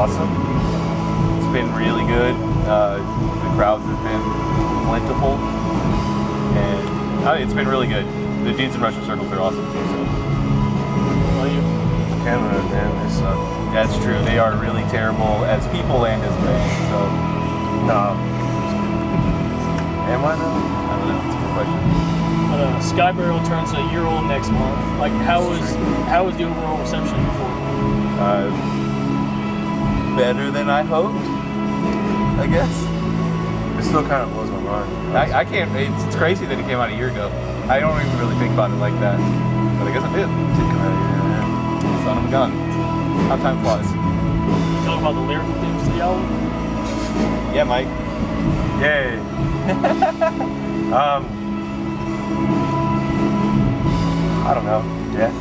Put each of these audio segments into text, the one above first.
awesome. It's been really good. The crowds have been plentiful, and it's been really good. The dudes in Russian circles are awesome too. So. Canada, man, they suck. That's true. They are really terrible as people and as bands. So, no. Am I though? I don't know. It's a good question. But Skyburial turns a year old next month. Like, how was the overall reception before? Better than I hoped, I guess. It still kind of blows my mind. I can't. It's crazy that it came out a year ago. I don't even really think about it like that, but I guess it did. It did come out a year. Son of a gun. How time flies. Talk about the lyrical themes to the album? Yeah, Mike. Yay. I don't know. Death.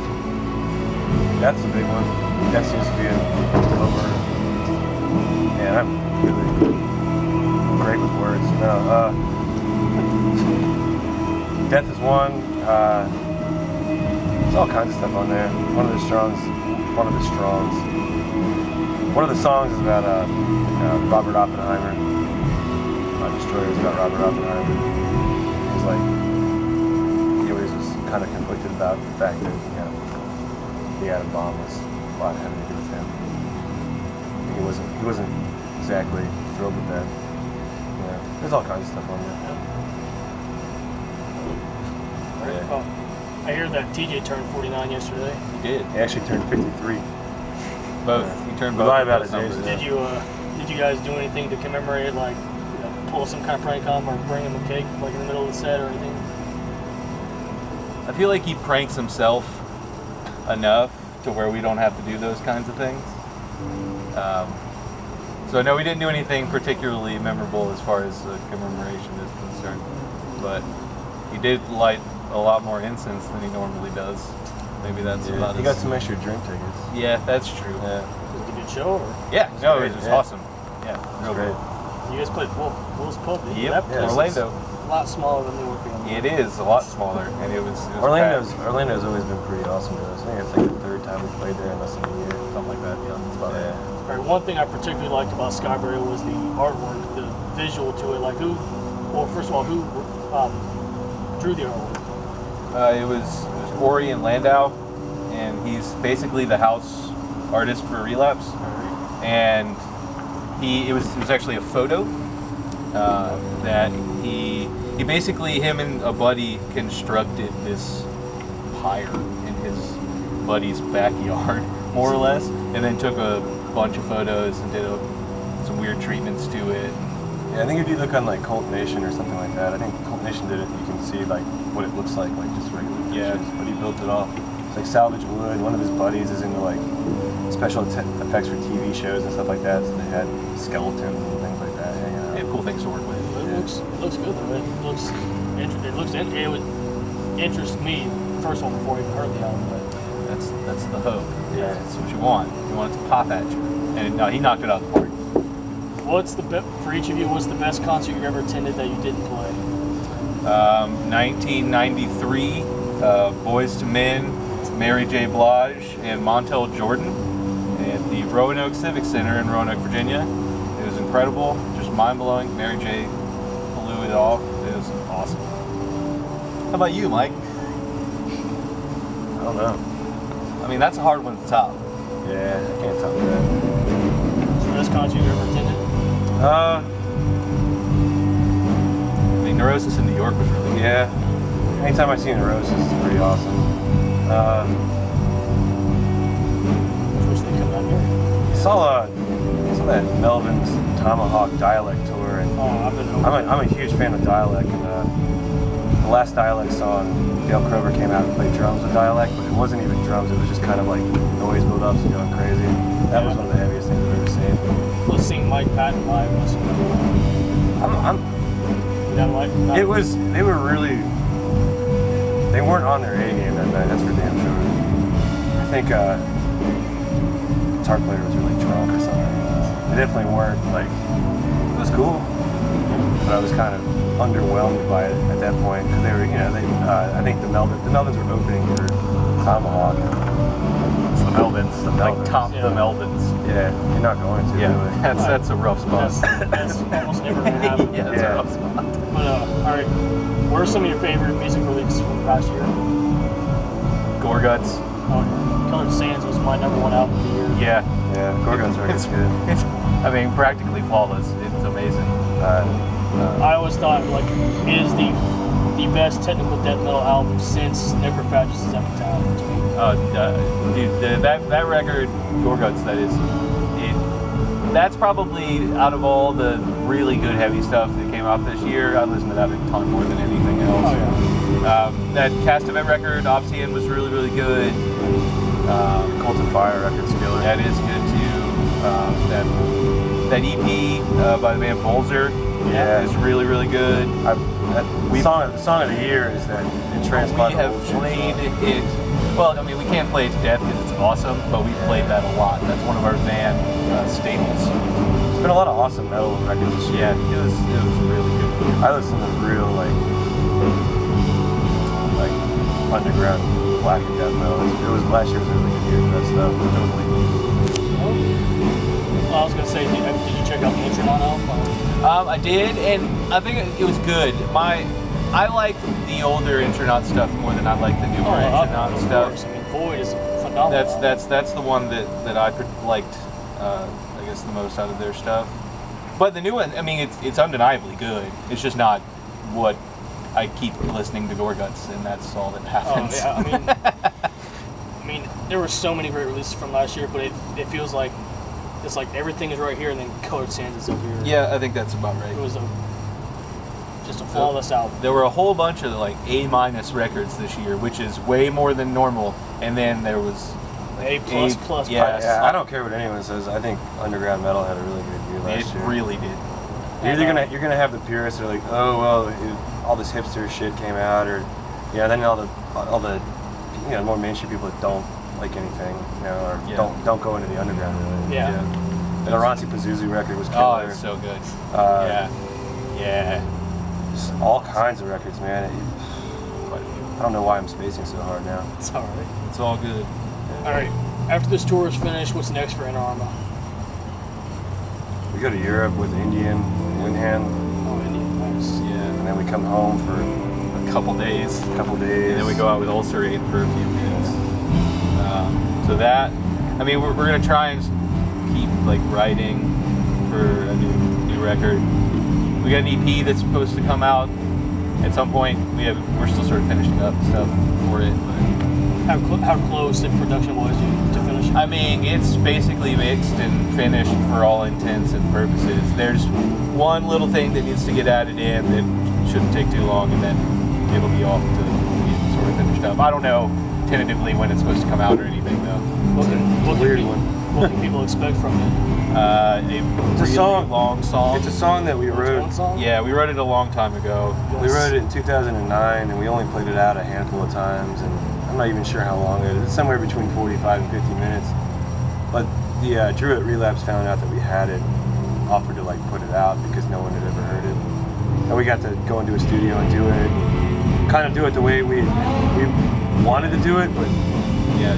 That's a big one. Death seems to be over. Man, I'm really great with words. No, Death is one. There's all kinds of stuff on there. One of the songs is about Robert Oppenheimer. Destroyer is about Robert Oppenheimer. He's like, he always was kind of conflicted about the fact that the atom bomb was a lot having to do with him. He wasn't exactly thrilled with that. Yeah, there's all kinds of stuff on there. Yeah. Oh, I hear that TJ turned 49 yesterday. He did. He actually turned 53. Both. He turned both. Lie about his numbers. age. Did you guys do anything to commemorate, like pull some kind of prank on him or bring him a cake like in the middle of the set or anything? I feel like he pranks himself enough to where we don't have to do those kinds of things. So no, we didn't do anything particularly memorable as far as the commemoration is concerned. But he did light a lot more incense than he normally does. Maybe that's about it. He got some extra drink tickets. Yeah, that's true. Yeah. Was it a good show? Or? Yeah, no, great, it was yeah. awesome. Yeah, real Great. You guys played Will's Pub, didn't you? Yep, That place Orlando. is a lot smaller than the Orpheum. It is a lot smaller, and it was Orlando's packed. always been pretty awesome to us. I think it's like the third time we played there in less than a year. Something like that, yeah. That's about it. All right, one thing I particularly liked about Skyburial was the artwork, the visual to it. Like first of all, who drew the artwork? It was Ori and Landau, and he's basically the house artist for Relapse. And it was actually a photo that he basically, him and a buddy constructed this pyre in his buddy's backyard, more or less, and then took a bunch of photos and did some weird treatments to it. Yeah, I think if you look on like Cult Nation or something like that, I think Cult Nation did it. You can see like what it looks like just regular pictures. Yeah. But he built it all. It's like salvage wood. One of his buddies is into like special effects for TV shows and stuff like that. So they had skeletons and things like that. They have cool things to work with. It looks good though. It would interest me first of all before I even heard the album. But That's the hope. Yeah, that's what you want. You want it to pop at you. And no, he knocked it out of the park. For each of you, what's the best concert you've ever attended that you didn't play? 1993, Boys to Men, Mary J. Blige, and Montel Jordan at the Roanoke Civic Center in Roanoke, Virginia. It was incredible, just mind-blowing. Mary J. blew it off. It was awesome. How about you, Mike? I don't know. I mean, that's a hard one to top. Yeah, I can't top that. What's the best concert you've ever attended? I mean, Neurosis in New York was really good. Yeah. Anytime I see Neurosis, it's pretty awesome. Wish they come out here. Saw that Melvin's Tomahawk Dialect tour, and I've been I'm a huge fan of Dialect. And the last Dialect song, Dale Crover came out and played drums with Dialect, but it wasn't even drums. It was just kind of like noise build-ups and going crazy. That was one of the heaviest things I've ever seen. Let's sing Mike Patton live. Let's sing It was. They were really. They weren't on their A game that night. That's for damn sure. I think guitar player was really drunk or something. They definitely weren't like. It was cool, but I was kind of underwhelmed by it at that point because they were. I think the Melvins were opening for Tomahawk. So the Melvins Melvins, like top the Melvins. Yeah, you're not going to. Yeah, Really. that's a rough spot. That's almost never gonna happen. Yeah, that's a rough spot. But all right, what are some of your favorite music releases from the past year? Gorguts. Oh, Colored Sands was my #1 album of the year. Yeah. Yeah, Gorgon's record's good. It's, I mean, practically flawless. It's amazing. I always thought like it is the best technical death metal album since Necrophagus' Epitaph to me. Dude, that record, Gorguts, that is, that's probably out of all the really good heavy stuff that came out this year, I listened to that a ton more than anything else. Oh yeah. That Cast Event record, Obsidian, was really, really good. Cult of Fire record's killer. That is good too. That EP by the band Bolzer is really, really good. The song of the year is that Entranced by We the have Bullshit played song. it. Well, I mean, we can't play it to death because it's awesome, but we've played that a lot. That's one of our van staples. There's been a lot of awesome metal records this year. Yeah, it was really good. I listen to real like underground black and death metal. Last year was a really good year for that stuff. Totally. Well, I was gonna say, did you check out the Intronaut album? I did, and I think it was good. I like the older Intronaut stuff more than I like the newer Intronaut of stuff. course. I mean, Void is phenomenal. That's the one that I liked, I guess, the most out of their stuff. But the new one, I mean, it's undeniably good. It's just not what I keep listening to Gorguts, and that's all that happens. Oh yeah, I mean, there were so many great releases from last year, but it feels like it's like everything is right here, and then Colored Sands is up here. Yeah, I think that's about right. It was just a flawless album. There were a whole bunch of like A- records this year, which is way more than normal, and then there was A++. Yeah, I don't care what anyone says. I think underground metal had a really good year last year. It really did. You're gonna have the purists that are like, oh well, all this hipster shit came out, or then all the more mainstream people that don't like anything, or don't go into the underground really. Yeah. The Ranzi Pazuzu record was killer. Oh, it's so good. Yeah. Just all kinds of records, man. I don't know why I'm spacing so hard now. It's all right. It's all good. All right. After this tour is finished, what's next for Inter Arma? We go to Europe with Indian, Windhand. Oh, Indian, nice. Yeah. And then we come home for A couple days. a couple days. And then we go out with Ulcerate for a few weeks. So that, I mean, we're gonna try and keep like writing for a new record. We got an EP that's supposed to come out at some point. We're still sort of finishing up stuff for it. But How close in production was you to finish? I mean, it's basically mixed and finished for all intents and purposes. There's one little thing that needs to get added in that shouldn't take too long, and then it'll be off to be sort of finished up. I don't know tentatively when it's supposed to come out or anything though. What one. can people expect from it? It's a song. Long song. It's a song that we wrote. One song? Yeah, we wrote it a long time ago. We wrote it in 2009, and we only played it out a handful of times, and I'm not even sure how long it is. It's somewhere between 45 and 50 minutes. But the Drew at Relapse found out that we had it, offered to like put it out because no one had ever heard it. And we got to go into a studio and do it, kind of do it the way we wanted to do it, but Yeah,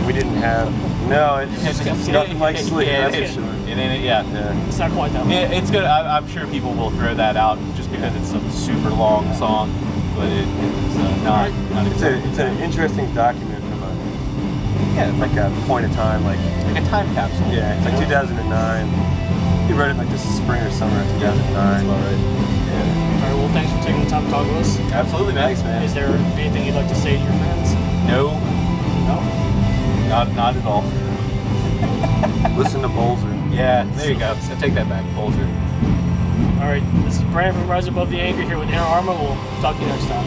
we didn't have. No, it's nothing like Slick. Yeah, That's for sure. It's not quite that long. It's good. I'm sure people will throw that out just because it's a super long song, but it's not. It's an interesting document from a point of time, like a time capsule. Yeah, it's like 2009. He wrote it like the spring or summer of 2009. That's all right. All right. Well, thanks for taking the time to talk to us. Absolutely, Max, man. Is there anything you'd like to say to your friends? No, not at all. Listen to Bolzer. Yeah, there you go. So take that back, Bolzer. All right. This is Brandon from Rise Above the Anger here with Inter Arma. We'll talk to you next time.